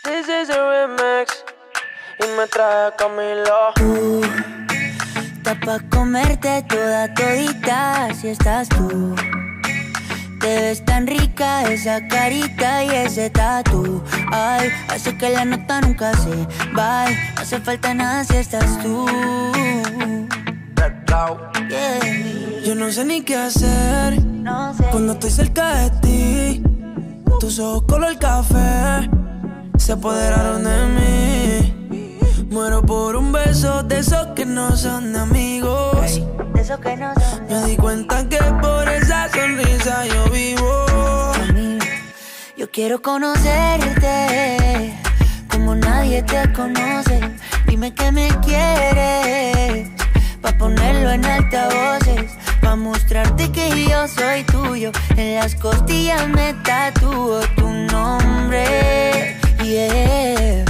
This is a remix y me trae Camilo. Está pa' comerte toda todita si estás tú. Te ves tan rica esa carita y ese tatu. Ay, hace que la nota nunca se va. No hace falta nada si estás tú. Yeah. Yo no sé ni qué hacer, No sé. cuando estoy cerca de ti. Tus ojos color café se apoderaron de mí. Muero por un beso de esos que no son de amigos. Ay, de esos que no son. Me di cuenta que por esa sonrisa yo vivo. Yo quiero conocerte como nadie te conoce. Dime que me quieres pa' ponerlo en altavoces, pa' mostrarte que yo soy tuyo. En las costillas me tatúo tu nombre. Yeah.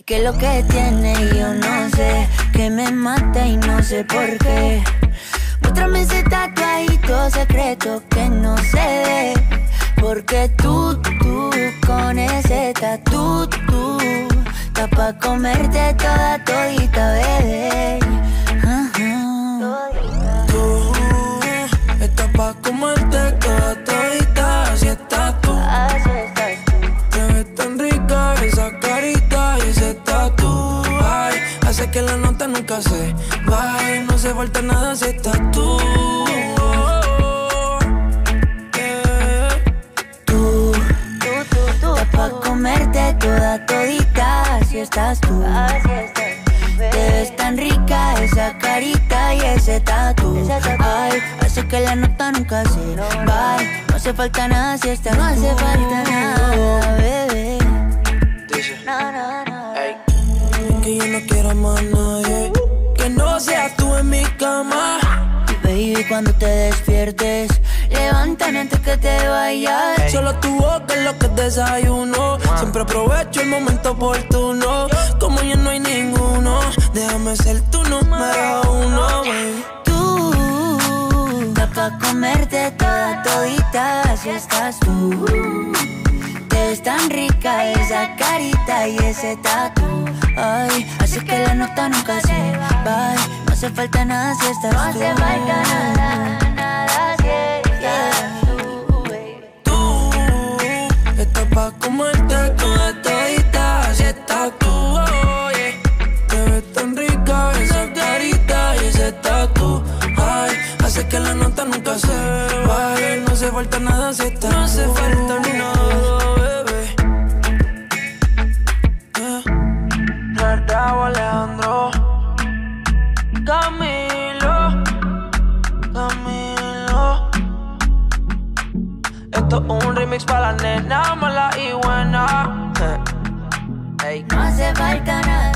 ¿Qué es lo que tiene? Yo no sé, que me mata y no sé por qué. Muéstrame ese tatuajito secreto que no se ve. Porque tú, con ese tatu, está pa' comerte toda todita, bebé. Tú estás pa' comerte toda todita, así estás tú. Así estás tú. Te ves tan rica esa carita y ese tatu. Ay, hace que la nota nunca se vaya. No hace falta nada si estás tú. Estás pa' comerte toda todita, así estás tú. Te ves tan rica esa carita y ese tatu. Ay, hace que la nota nunca se va. No hace falta nada si estás tú. No hace falta nada, bebé. No. Ey. Que yo no quiero más nadie que no seas tú en mi cama. Baby, cuando te despiertes, levántame antes que te vayas. Ey. Solo tu boca es lo que desayuno. Siempre aprovecho el momento oportuno. Como ya no hay ninguno, déjame ser tu número uno, baby. Tú, estás pa' comerte toda todita, así estás tú. Te ves tan rica esa carita y ese tatu. Ay, hace que la nota nunca se va. No hace falta nada si estás tú. No hace falta nada si estás tú, baby. Tú estás pa' comerte toda todita, así estás tú, oh, yeah. Te ves tan rica esa carita y ese tatu. Ay, hace que la nota nunca se vaya. No hace falta nada si estás tú. No hace falta nada, bebé. Raúl Alejandro, Camilo. Esto es un remix para la nena mala y buena. Ey. No hace falta nada.